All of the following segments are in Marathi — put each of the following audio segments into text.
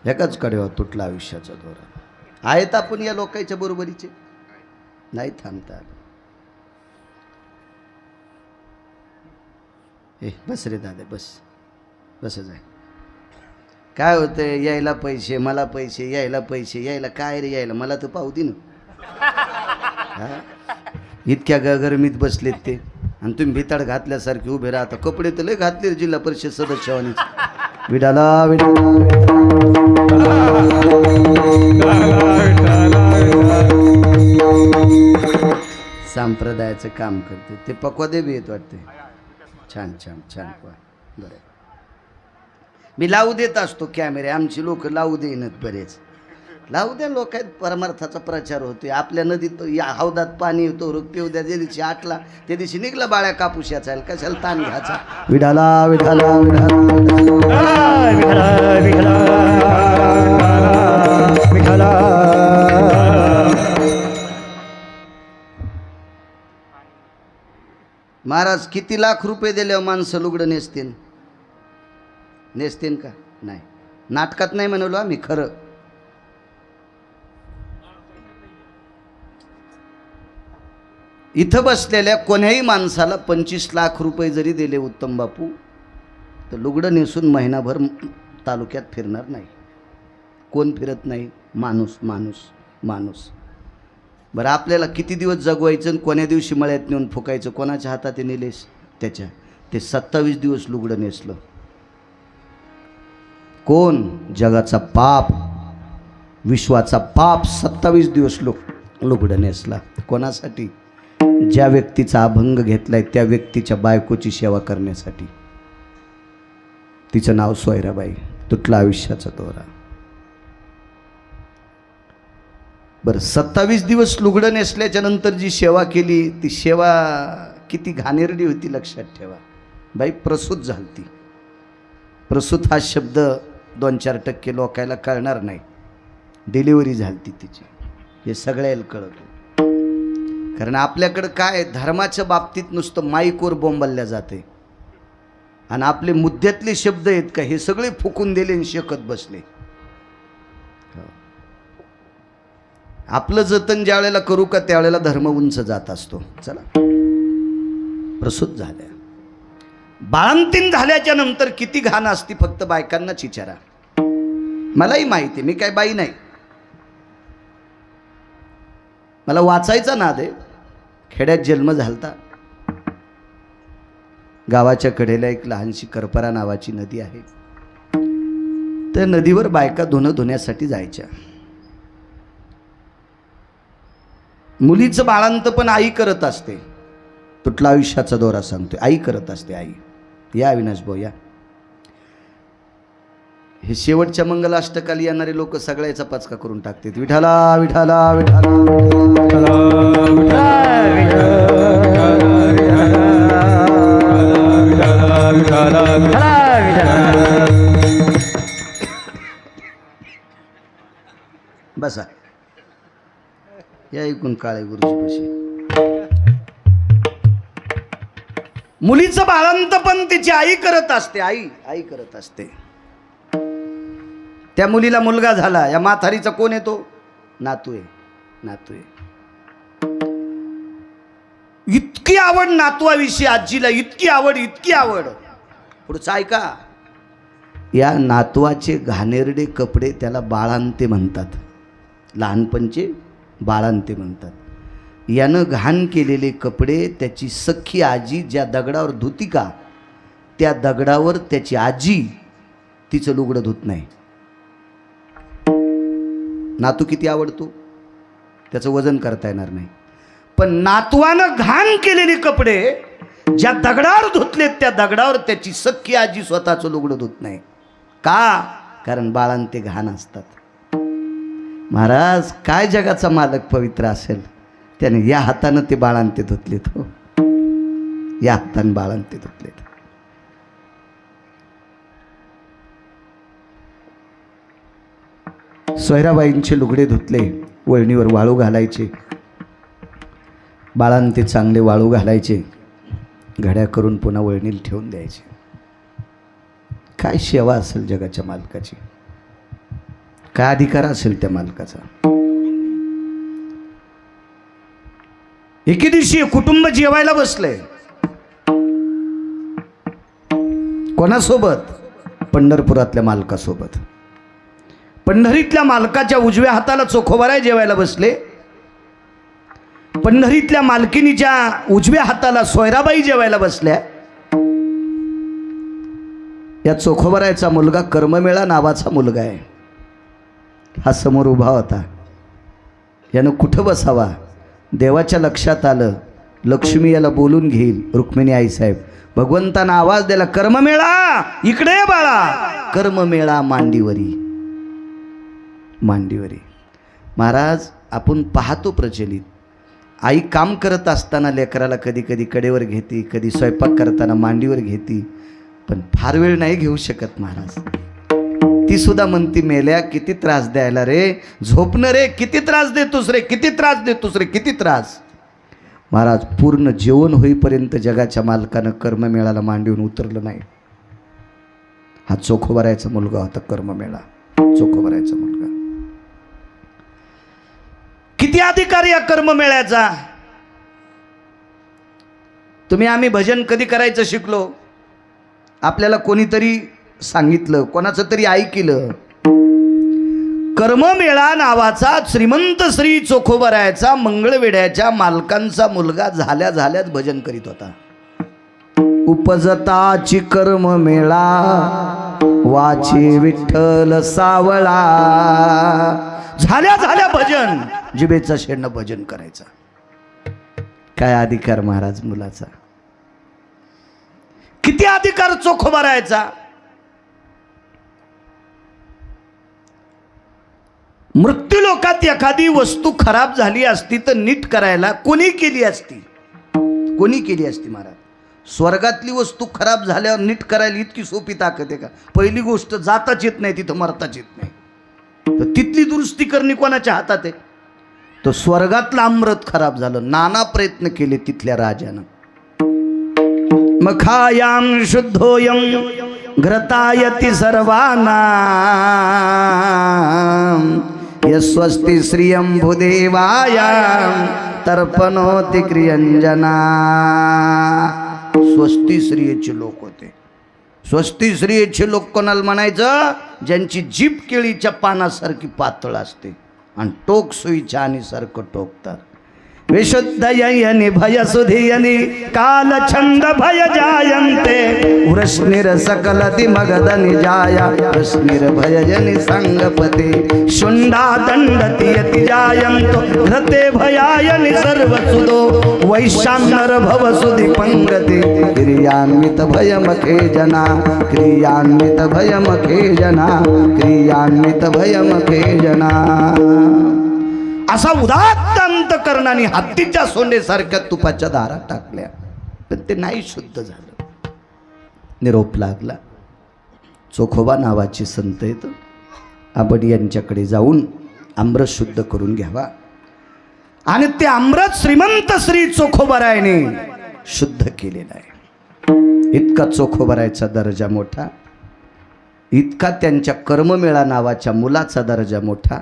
एकाच कडेवर तुटला आयुष्याचा दोरा. आहेत आपण या लोकांच्या बरोबरीचे? नाही थांबता आलं. ए बस रे दादा, बस बसच आहे. काय होतंय, यायला पैसे, मला पैसे, यायला पैसे, यायला काय रे यायला, मला तर पाहू दे ना. हा इतक्या गरमीत बसलेत ते, आणि तुम्ही भिताड घातल्यासारखे उभे राहता. कपडे तर लय घातले जिल्हा परिषद सदस्यवानीच. विडाला संप्रदायाचं काम करते ते. पक्वादे बी येत वाटते. छान छान छान. बरं, मी लावू देत असतो कॅमेरे. आमची लोक लावू देईनच, बरेच लावू द्या. लोक आहेत, परमार्थाचा प्रचार होतोय. आपल्या नदीत या हौदात पाणी येतो, रुपये उद्या त्या दिवशी आटला, त्या दिवशी निघला बाळ्या कापूस याचा, कशाला ताण घ्यायचा. विडाला विडाला विडाला. महाराज किती लाख रुपये दिल्यावर माणसं लुगडं नेसतील? नेसतील का? नाही. नाटकात नाही म्हणलो आम्ही, खरं. इथं बसलेल्या कोण्याही माणसाला 25 लाख रुपये जरी दिले उत्तम बापू, तर लुगडं नेसून महिनाभर तालुक्यात फिरणार नाही. कोण फिरत नाही? माणूस माणूस माणूस. बरं, आपल्याला किती दिवस जगवायचं आणि कोण्या दिवशी मळ्यात नेऊन फुकायचं? कोणाच्या हातात ते नेलेस त्याच्या? ते 27 दिवस लुगडं नेसलं. कोण? जगाचा पाप, विश्वाचा पाप 27 दिवस लुगडं नेसला. कोणासाठी? ज्या व्यक्तीचा अभंग घेतलाय त्या व्यक्तीच्या बायकोची सेवा करण्यासाठी. तिचं नाव सोयराबाई. तुटला आयुष्याचा दोरा. बरं, 27 दिवस लुगडं नेसल्याच्या नंतर जी सेवा केली, ती सेवा किती घाणेरडी होती लक्षात ठेवा. बाई प्रसूत झालती. प्रसूत हा शब्द 2-4% लोकायला कळणार नाही. डिलिव्हरी झालती तिची, हे सगळ्याला कळतं. कारण आपल्याकडं काय, धर्माच्या बाबतीत नुसतं माईकवर बोंबलल्या जाते, आणि आपले मुद्द्यातले शब्द आहेत का हे सगळे फुकून दिले आणि शेकत बसले. आपलं जतन ज्या वेळेला करू का त्यावेळेला धर्म उंच जात असतो. चला, प्रसूत झाल्या, बाळंतीण झाल्याच्या नंतर किती घाण असती फक्त बायकांनाच विचारा. मलाही माहिती, मी काय बाई नाही. मला वाचायचा नाद आहे. खेड्यात जन्म झालता. गावाच्या कडेला एक लहानशी करपरा नावाची नदी आहे. त्या नदीवर बायका धुणं धुण्यासाठी जायच्या. मुलीचं बाळंत पण आई करत असते. तुटला आयुष्याचा दोरा सांगतोय, आई करत असते. आई या अविनाश भाऊ या. हे शेवटच्या मंगलाष्टकाली येणारे लोक सगळ्याचा पचका करून टाकतात. विठाला विठाला विठाला. बसा, या ऐकून काळे गुरुजीपाशी. मुलीचं बाळंत पण तिची आई करत असते. आई करत असते. त्या मुलीला मुलगा झाला, या म्हातारीचा कोण येतो? नातू आहे. नातू आहे. इतकी आवड नातवाविषयी आजीला, इतकी आवड, इतकी आवड. पुढचं ऐका. या नातवाचे घाणेरडे कपडे त्याला बाळांते म्हणतात. लहानपणचे बाळांते म्हणतात. यानं घाण केलेले कपडे त्याची सख्खी आजी ज्या दगडावर धुती का, त्या दगडावर त्याची आजी तिचं लुगडं धुत नाही. नातू किती आवडतो त्याचं वजन करता येणार नाही. पण नातवानं घाण केलेले कपडे ज्या दगडावर धुतलेत त्या दगडावर त्याची सख्खी आजी स्वतःचं लुगडं धुत नाही. का? कारण बाळांते घाण असतात. महाराज, काय जगाचा मालक पवित्र असेल त्याने या हातानं ते बाळांते धुतलेत. हो, या हातानं बाळांते धुतलेत. सोयराबाईंचे लुगडे धुतले, वळणीवर वाळू घालायचे. बाळांते चांगले वाळू घालायचे, घड्या करून पुन्हा वळणीला ठेवून द्यायचे. काय सेवा असेल जगाच्या मालकाची. काय अधिकार असेल त्या मालकाचा? एके दिवशी कुटुंब जेवायला बसले. कोणासोबत? पंढरपुरातल्या मालकासोबत. पंढरीतल्या मालकाच्या उजव्या हाताला चोखोबाराय जेवायला बसले. पंढरीतल्या मालकिनीच्या उजव्या हाताला सोयराबाई जेवायला बसल्या. या चोखोबारायचा मुलगा कर्ममेळा नावाचा मुलगा आहे. हा समोर उभा होता. यानं कुठं बसावा? देवाच्या लक्षात आलं, लक्ष्मी याला बोलून घेईल. रुक्मिणी आईसाहेब भगवंतांना आवाज दिला, कर्ममेळा इकडे ये बाळा. कर्ममेळा मांडीवरी. मांडीवरी. महाराज आपण पाहतो प्रचलित, आई काम करत असताना लेकराला कधी कधी कडेवर घेते, कधी स्वयंपाक करताना मांडीवर घेते, पण फार वेळ नाही घेऊ शकत महाराज. ती सुद्धा म्हणती, मेल्या किती त्रास द्यायला रे, झोपणं रे, किती त्रास देतोस रे, किती त्रास देतोस रे, किती त्रास. महाराज पूर्ण जेवण होईपर्यंत जगाच्या मालकानं कर्ममेळाला मांडीवून उतरलं नाही. हा चोखोबारायचा मुलगा होता. कर्ममेळा चोखोबारायचा मुलगा. किती अधिकार या कर्ममेळ्याचा? तुम्ही आम्ही भजन कधी करायचं शिकलो? आपल्याला कोणीतरी सांगितलं, कोणाचं तरी ऐकलं. कर्ममेळा नावाचा श्रीमंत श्री चोखोबारायचा मंगळवेड्याच्या मालकांचा मुलगा झाल्या झाल्याच भजन करीत होता. उपजताची कर्ममेळा वाचे विठ्ठल सावळा. झाल्या झाल्या भजन, जिभेचा शेंडा भजन करायचा. काय अधिकार महाराज मुलाचा? किती अधिकार चोखोबारायचा? मृत्यू लोकात एखादी वस्तू खराब झाली असती तर नीट करायला कोणी केली असती? कोणी केली असती महाराज? स्वर्गातली वस्तू खराब झाल्यावर नीट करायला इतकी सोपी ताकद आहे का? पहिली गोष्ट जाताच येत नाही, तिथं मरताच येत नाही. तर तिथली दुरुस्ती करणे कोणाच्या हातात आहे? तो स्वर्गातलं अमृत खराब झालं, नाना प्रयत्न केले तिथल्या राजानं. मखायाम शुद्धोयम घृतायति सर्वानां यस्वस्ति श्रियं भूदेवायां तर्पणोति क्रियंजना. स्वस्ती श्रियेचे लोक होते. स्वस्ती श्रियेचे लोक कोणाला म्हणायचं? ज्यांची जीभ केळीच्या पानासारखी पातळ असते आणि टोक सुईच्या आणि सारखं टोकतात. विशुद्धयनि भयसुधियनि कालछंद भय जायन्ते वृष्णिर सकल दिमगद निजाय वृष्णिर भयजनि संगपते शुंडा दंडति यति जायन्तो घृते भयायनि सर्वसुदो वैशाम्यर भवसुधि पंगते क्रियान्वित भयमखे जना क्रियान्वित भयमखे जना क्रियान्वित भयमखे जना. असा उदात्त अंतकरणाने हत्तीच्या सोंडेसारख्या तुपाच्या दारात टाकल्या, पण ते नाही शुद्ध झालं. निरोप लागला. चोखोबा नावाचे संत आहेत, आपण यांच्याकडे जाऊन अमृत शुद्ध करून घ्यावा. आणि ते अमृत श्रीमंत श्री चोखोबारायने शुद्ध केलेलं आहे. इतका चोखोबारायचा दर्जा मोठा, इतका त्यांच्या कर्ममेळा नावाच्या मुलाचा दर्जा मोठा.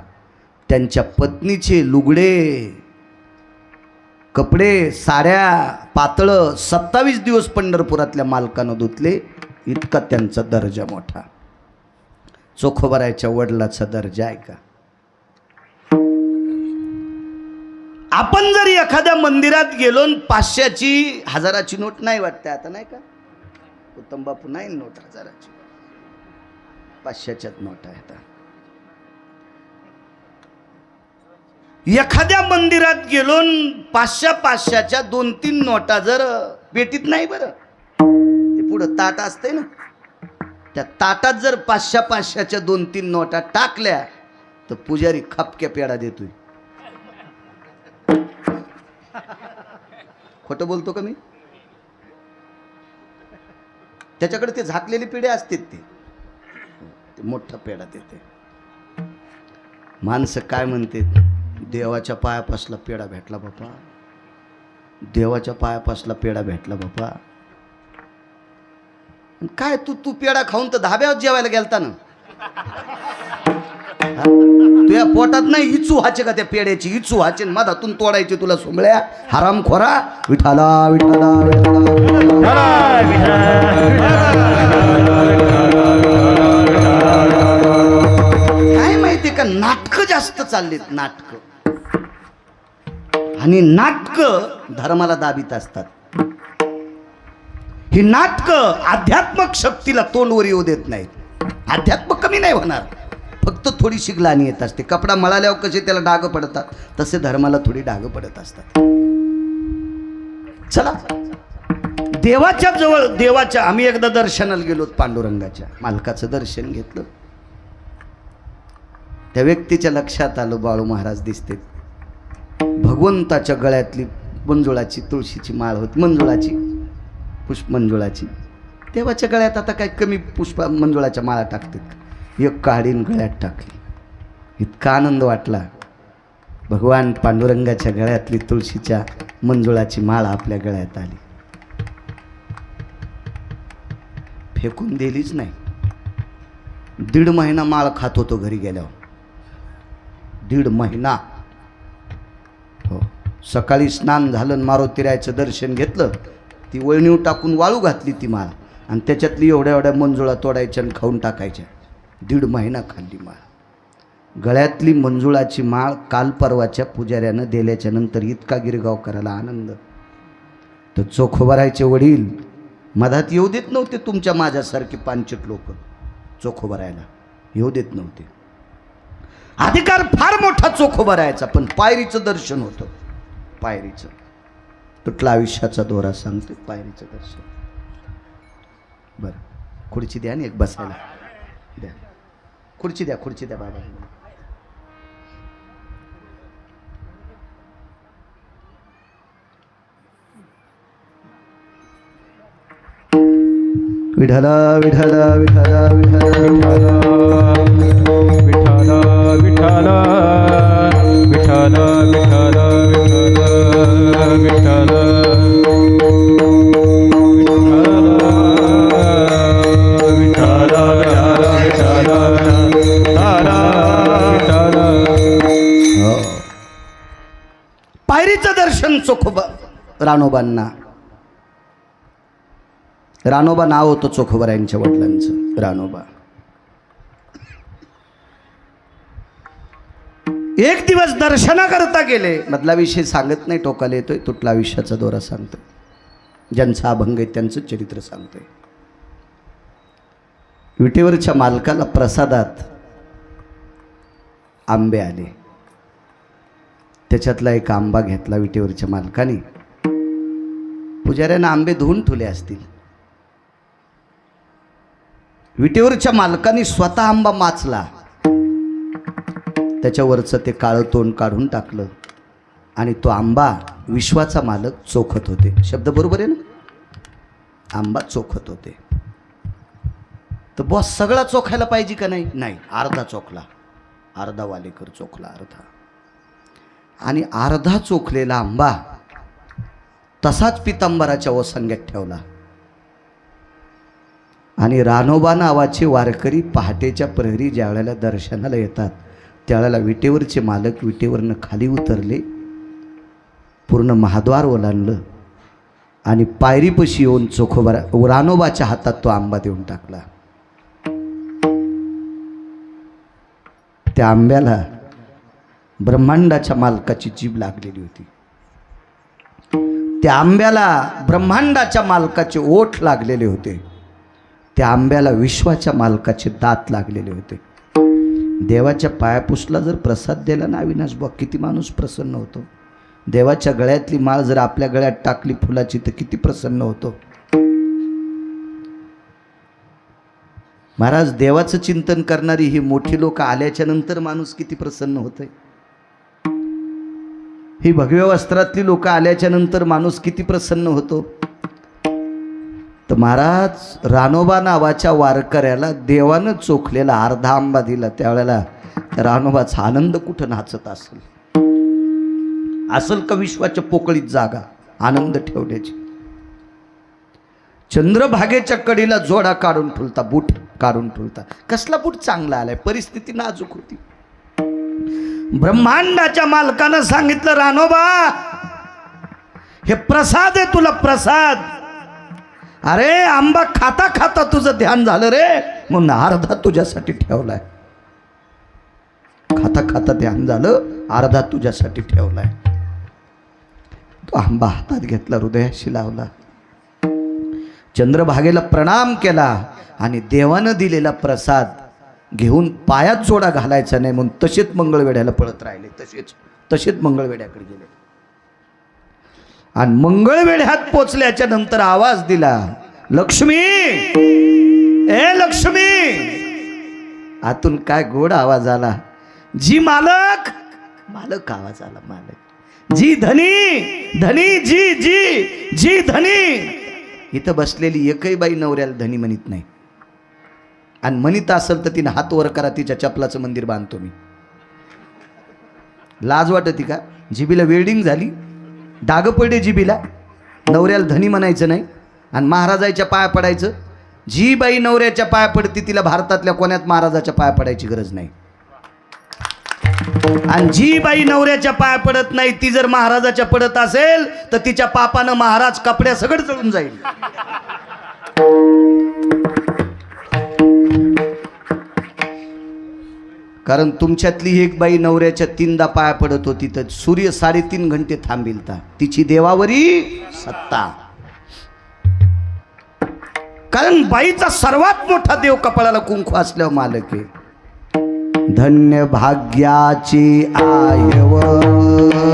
त्यांच्या पत्नीचे लुगडे कपडे साड्या पातळं 27 दिवस पंढरपुरातल्या मालकानं धुतले. इतका त्यांचा दर्जा मोठा. चोखोबारायच्या वडिलाचा दर्जा आहे का? आपण जर एखाद्या मंदिरात गेलो, 500ची 1000ची नोट नाही वाटते आता, नाही का उत्तम बापू? नाही नोट 1000ची, 500च्याच नोट आहे आता. एखाद्या मंदिरात गेलो, 500च्या 2-3 नोटा जर पेटीत नाही, बरं ते पुढं ताट असते ना, त्या ताटात जर 500च्या 2-3 नोटा टाकल्या तर पुजारी खपक्या पेढा देतोय. खोटं बोलतो का मी? त्याच्याकडे ते झाकलेले पेढे असतात, ते मोठा पेढा देते. माणसं काय म्हणते? देवाच्या पायापासला पेढा भेटला बापा, देवाच्या पायापासला पेढा भेटला बापा. काय तू पेढा खाऊन तर धाब्यावर जेवायला गेलता ना? तुझ्या पोटात नाही इचू व्हायचे का त्या पेड्याची, इचू व्हायचे मधातून तोडायचे तुला सोमळ्या हराम खोरा. विठाला विठाला काय माहितीये का, नाटकं जास्त चाललीत नाटकं, आणि नाटकं धर्माला दाबीत असतात. ही नाटकं आध्यात्मिक शक्तीला तोंडवर येऊ देत नाहीत. अध्यात्म कमी नाही होणार, फक्त थोडीशी ग्लानी येत असते. कपडा मळाल्यावर कसे त्याला डाग पडतात, तसे धर्माला थोडी डाग पडत असतात. चला देवाच्या जवळ, देवाच्या आम्ही एकदा दर्शनाला गेलो, पांडुरंगाच्या मालकाचं दर्शन घेतलं. त्या व्यक्तीच्या लक्षात आलं बाळू महाराज दिसते. भगवंताच्या गळ्यातली मंजुळाची तुळशीची माळ होती, मंजुळाची पुष्प मंजुळाची. देवाच्या गळ्यात आता काय कमी पुष्प मंजुळाच्या माळा टाकतात, एक काढीन गळ्यात टाकली. इतका आनंद वाटला. भगवान पांडुरंगाच्या गळ्यातली तुळशीच्या मंजुळाची माळ आपल्या गळ्यात आली. फेकून दिलीच नाही. 1.5 महिना माळ खात होतो घरी गेल्यावर, 1.5 महिना. हो, सकाळी स्नान झालं, मारुतीरायाचं दर्शन घेतलं, ती वळणीवर टाकून वाळू घातली ती माळ, आणि त्याच्यातली एवढ्या एवढ्या मंजुळा तोडायच्या आणि खाऊन टाकायच्या. 1.5 महिना खाल्ली माळ. गळ्यातली मंजुळाची माळ काल परवाच्या पुजाऱ्यानं दिल्याच्या नंतर इतका गिरगाव करायला आनंद. तर चोखोबारायचे वडील मधात येऊ देत नव्हते. तुमच्या माझ्यासारखे पांचट लोक चोखोबारायला येऊ देत नव्हते. अधिकार फार मोठा चोखोबारायचा, पण पायरीचं दर्शन होतं. पायरीचं तुटला आयुष्याचा दोरा सांगतो, पायरीचं दर्शन. बरं खुर्ची द्या आणि एक बसायला द्या. खुर्ची द्या, खुर्ची द्या बाबा. विठला विठला विठला विठला विठला विठला विठला विठला विठला विठला पायरीचं दर्शन चोखोबा रानोबांना. रानोबा नाव होतं चोखोबारायांच्या वडिलांचं, रानोबा. एक दिवस दर्शना करता गेले. मधला विषय सांगत नाही, टोकाला येतोय. तुटला आयुष्याचा दोरा सांगतोय, ज्यांचा अभंग आहे त्यांचं चरित्र सांगतोय. विटेवरच्या मालकाला प्रसादात आंबे आले. त्याच्यातला एक आंबा घेतला विटेवरच्या मालकाने. पुजाऱ्यानं आंबे धुवून ठेवले असतील. विटेवरच्या मालकाने स्वतः आंबा माचला, त्याच्यावरचं ते काळं तोंड काढून टाकलं, आणि तो आंबा विश्वाचा मालक चोखत होते. शब्द बरोबर आहे ना? आंबा चोखत होते. तर बॉस सगळा चोखायला पाहिजे का नाही? नाही, अर्धा चोखला. अर्धा वालेकर चोखला, अर्धा. आणि अर्धा चोखलेला आंबा तसाच पितांबराच्या ओसंग्यात ठेवला. आणि रानोबा नावाचे वारकरी पहाटेच्या प्रहरी ज्या वेळेला दर्शनाला येतात, त्यावेळेला विटेवरचे मालक विटेवरनं खाली उतरले, पूर्ण महाद्वार ओलांडलं, आणि पायरीपाशी येऊन रानोबाच्या हातात तो आंबा देऊन टाकला. त्या आंब्याला ब्रह्मांडाच्या मालकाची जीभ लागलेली होती. त्या आंब्याला ब्रह्मांडाच्या मालकाचे ओठ लागलेले होते. त्या आंब्याला विश्वाच्या मालकाचे दात लागलेले होते. देवाच्या पायापुसला जर प्रसाद दिला ना अविनाश बुवा, किती माणूस प्रसन्न होतो. देवाच्या गळ्यातली माळ जर आपल्या गळ्यात टाकली फुलाची तर किती प्रसन्न होतो. महाराज, देवाचं चिंतन करणारी ही मोठी लोक आल्याच्या नंतर माणूस किती प्रसन्न होतंय. ही भगव्या वस्त्रातली लोक आल्याच्या नंतर माणूस किती प्रसन्न होतो. तर महाराज, रानोबा नावाच्या वारकऱ्याला देवानं चोखलेला अर्धा आंबा दिला. त्यावेळेला रानोबाचा आनंद कुठं नाचत असेल. असेल का विश्वाच्या पोकळीत जागा आनंद ठेवण्याची. चंद्रभागेच्या कडीला जोडा काढून ठुलता, बूट काढून ठुलता. कसला बूट चांगला आलाय, परिस्थिती नाजूक होती. ब्रह्मांडाच्या मालकानं सांगितलं, रानोबा हे प्रसाद आहे तुला, प्रसाद. अरे आंबा खाता खाता तुझं ध्यान झालं रे, म्हणून अर्धा तुझ्यासाठी ठेवलाय. खाता खाता ध्यान झालं, अर्धा तुझ्यासाठी ठेवलाय. तो आंबा हातात घेतला, हृदयाशी लावला, चंद्रभागेला प्रणाम केला आणि देवानं दिलेला प्रसाद घेऊन पायात जोडा घालायचा नाही म्हणून तसेच मंगळवेढ्याला पळत राहिले. तसेच मंगळवेढ्याकडे गेले आणि मंगळवेढ्यात पोचल्याच्या नंतर आवाज दिला, लक्ष्मी, ए लक्ष्मी. आतून काय गोड आवाज आला, जी मालक. मालक आवाज आला, मालक. जी धनी, धनी, जी जी जी धनी. इथं बसलेली एकही बाई नवऱ्याला धनी म्हणत नाही, आणि म्हणत असेल तर तिने हात वर करा, तिच्या चपलाचं मंदिर बांधतो मी. लाज वाटती का? जिबीला वेल्डिंग झाली, डाग पडे जिबीला. नवऱ्याला धनी म्हणायचं नाही आणि महाराजाच्या पाया पडायचं. जी बाई नवऱ्याच्या पाया पडती तिला भारतातल्या कोण्यात महाराजाच्या पाया पडायची गरज नाही. आणि जी बाई नवऱ्याच्या पाया पडत नाही ती जर महाराजाच्या पडत असेल तर तिच्या पापानं महाराज कपड्या सगळं जळून जाईल. कारण तुमच्यातली एक बाई नवऱ्याच्या 3दा पाया पडत होती तर सूर्य 3.5 घंटे थांबिलता. तिची देवावरी सत्ता. कारण बाईचा सर्वात मोठा देव कपाळाला कुंकू असल्यावर मालक आहे. धन्य भाग्याची आयव,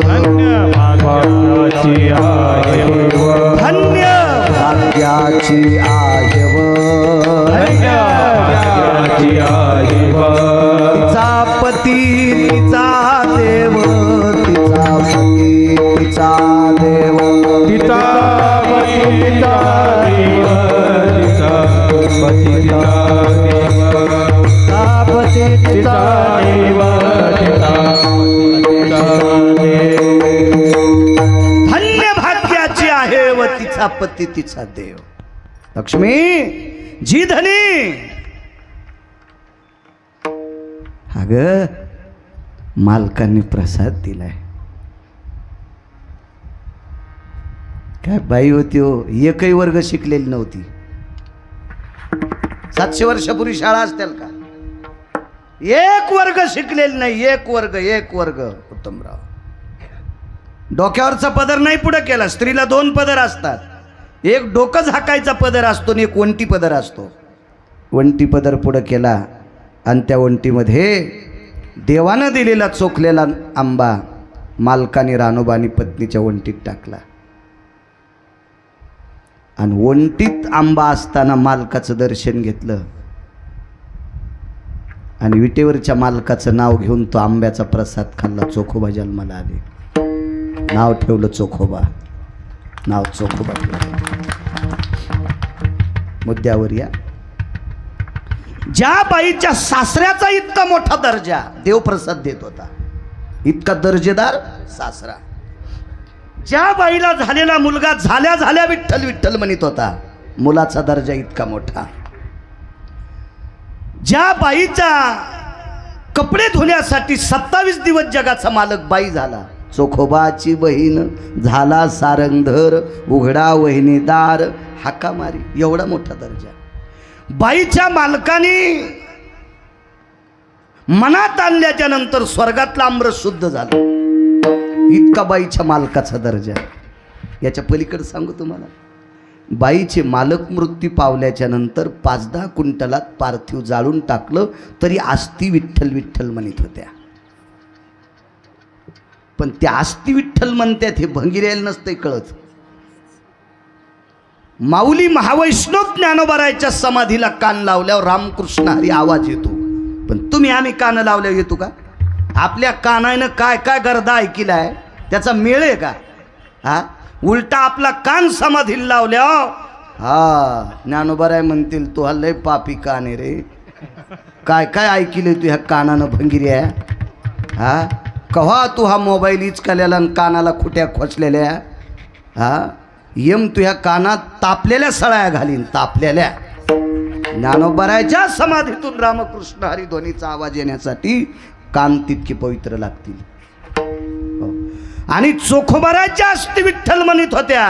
धन्य भाग्याची आयव, धन्य भाग्याची आयव, धन्य भाग्याची आयव. तिचा पती तिचा देव, तिचा पती तिचा देव, तिचा पती तिचा देव, तिचा पती तिचा देव. धन्य भाग्याची आहे व तिचा पती तिचा देव. लक्ष्मी, जी धनी. अगं मालकांनी प्रसाद दिलाय. काय बाई होती हो, एकही वर्ग शिकलेली नव्हती. 700 वर्षापूर्वी शाळा असतील का? एक वर्ग शिकलेला नाही. एक वर्ग. उत्तमराव डोक्यावरचा पदर नाही पुढे केला. स्त्रीला 2 पदर असतात, एक डोकं झाकायचा पदर असतो आणि एक वंटी पदर असतो. वंटी पदर पुढे केला आणि त्या वंटीमध्ये देवानं दिलेला चोखलेला आंबा मालकाने रानोबानी पत्नीच्या वंटीत टाकला. आणि वंटीत आंबा असताना मालकाचं दर्शन घेतलं आणि विटेवरच्या मालकाचं नाव घेऊन तो आंब्याचा प्रसाद खाल्ला. चोखोबा जन्माला आले. नाव ठेवलं चोखोबा. नाव चोखोबा ठेवलं. मुद्द्यावर या. ज्या बाईच्या सासऱ्याचा इतका मोठा दर्जा देवप्रसाद देत होता, इतका दर्जेदार सासरा. ज्या बाईला झालेला मुलगा झाल्या झाल्या विठ्ठल विठ्ठल म्हणत होता, मुलाचा दर्जा इतका मोठा. ज्या बाईचा कपडे धुण्यासाठी 27 दिवस जगाचा मालक बाई झाला, चोखोबाची बहीण झाला सारंगधर, उघडा वहिनीदार हाका मारी. एवढा मोठा दर्जा बाईच्या मालकाने मनात आणल्याच्या नंतर स्वर्गातला अमृत शुद्ध झालं. इतका बाईच्या मालकाचा दर्जा. याच्या पलीकडे सांगू तुम्हाला, बाईचे मालक मृत्यू पावल्याच्या नंतर 5-10 क्विंटलात पार्थिव जाळून टाकलं तरी आस्ती विठ्ठल विठ्ठल म्हणत होत्या. पण त्या आस्ती विठ्ठल म्हणतात हे भंगिऱ्याला नसतंय कळत. माऊली महावैष्णव ज्ञानोबारायच्या समाधीला कान लावल्यावर रामकृष्ण हरी आवाज येतो, पण तुम्ही आम्ही कान लावल्यावर येतो का? आपल्या कानानं काय काय गर्दा ऐकिलाय त्याचा मेळ आहे का? हा, उलटा आपला कान समाधीला लावल्या. हा, ज्ञानोबाराय म्हणतील तू लय पापी कान आहे रे. काय काय ऐकिले तू ह्या कानानं भंगिऱ्या. हा, कव्हा तू हा मोबाईल इचकलेला आणि कानाला खुट्या खोचलेल्या. हा, यम तू ह्या कानात तापलेल्या सळ्या घालीन, तापलेल्या. ज्ञानोबारायच्या समाधीतून रामकृष्ण हरी ध्वनीचा आवाज येण्यासाठी कान तितके पवित्र लागतील. हो. आणि चोखोबाराच्या अस्थी विठ्ठल म्हणत होत्या,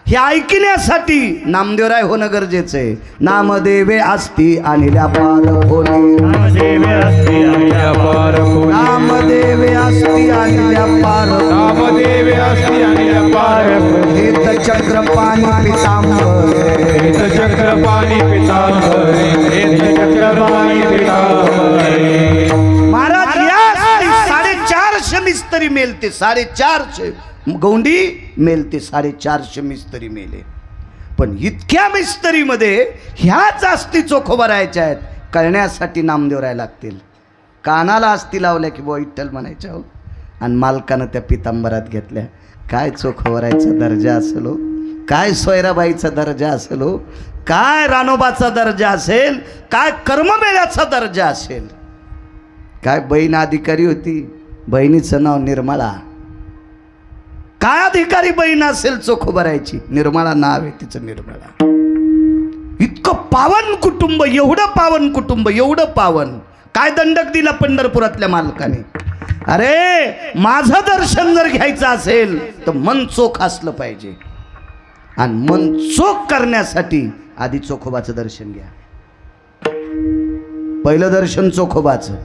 हे ऐकण्यासाठी नामदेवराय होणं गरजेचं आहे. नामदेवे अस्थी आणल्या पार कोणी, नामदेवे अस्थि आणल्या पार कोणी, नामदेवे अस्थी आणल्या पार, नामदेवे अस्थि आणल्या पार कोणी. हेत चक्र पाणी पितांबर, हेत चक्र पाणी पितांबर, हेत चक्र पाणी पितांबर. महाराज या 450 मिस्त्री मेलते, 450 गौंडी मेलते, 450 मिस्त्री मेले. पण इतक्या मिस्त्रीमध्ये ह्याच अस्थी चोखोबारायच्या आहेत. कळण्यासाठी नामदेवराय लागतील. कानाला अस्थी लावल्या की बुवा विठ्ठल म्हणायच्या हो, आणि मालकानं त्या पितांबरात घेतल्या. काय चोखोबारायचा दर्जा असेल हो, काय सोयराबाईचा दर्जा असेल हो, काय रानोबाचा दर्जा असेल, काय कर्ममेळ्याचा दर्जा असेल. काय बहीण अधिकारी होती, बहिणीचं नाव निर्मळा. काय अधिकारी बहीण असेल चोखोबारायची, निर्मळा नाव आहे तिचं, निर्मळा. इतकं पावन कुटुंब, एवढं पावन कुटुंब, एवढं पावन. काय दंडक दिला पंढरपुरातल्या मालकाने, अरे माझं दर्शन जर घ्यायचं असेल तर मन चोख असलं पाहिजे. आणि मन चोख करण्यासाठी आधी चोखोबाचं दर्शन घ्या. पहिलं दर्शन चोखोबाचं.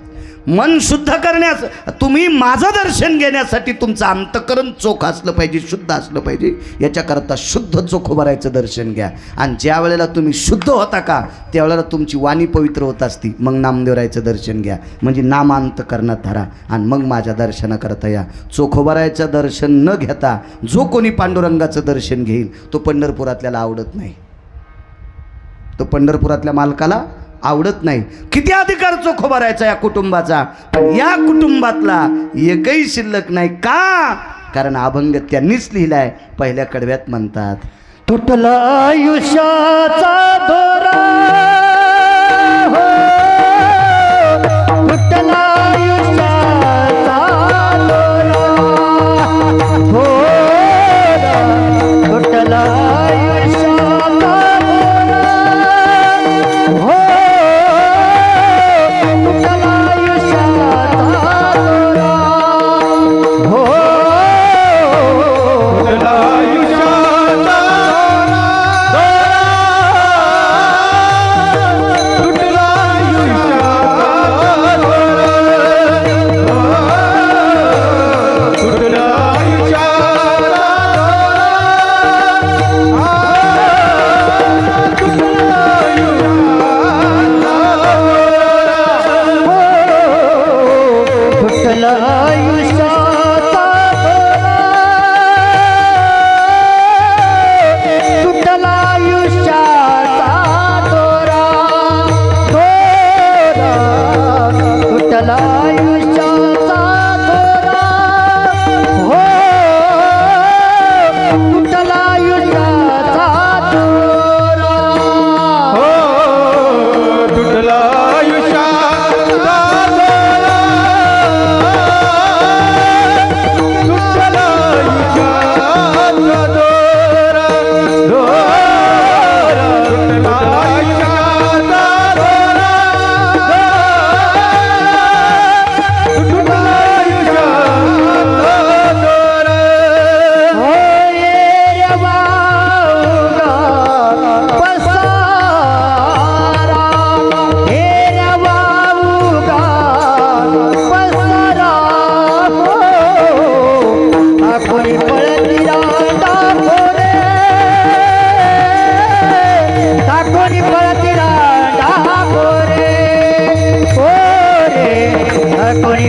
मन शुद्ध करण्यास, तुम्ही माझं दर्शन घेण्यासाठी तुमचं अंतःकरण चोख असलं पाहिजे, शुद्ध असलं पाहिजे. याच्याकरता शुद्ध चोखोबारायचं दर्शन घ्या. आणि ज्या वेळेला तुम्ही शुद्ध होता का त्यावेळेला तुमची वाणी पवित्र होत असती, मग नामदेवरायचं दर्शन घ्या. म्हणजे नाम अंतःकरणात धरा आणि मग माझ्या दर्शनाकरता या. चोखोबारायचं दर्शन न घेता जो कोणी पांडुरंगाचं दर्शन घेईल तो पंढरपुरातल्याला आवडत नाही, तो पंढरपुरातल्या मालकाला आवडत नाही. किती अधिकार चोखोबारायचा या कुटुंबाचा, पण या कुटुंबातला एकही शिल्लक नाही. का? कारण अभंग त्यांनीच लिहिलाय. पहिल्या कडव्यात म्हणतात, तुटला आयुष्याचा दोरा, तुटला आयुष्याचा दोरा, तुटला आयुष्याचा दोरा, तुटला आयुष्याचा दोरा, तुटला आयुष्याचा तुटला आयुष्याचा, तुटला तुटला आयुष्याचा दोरा, तुटला आयुष्याचा दोरा, तुटला आयुष्याचा दोरा, तुटला आयुष्याचा दोरा. तुटला आयुष्याचा कोणी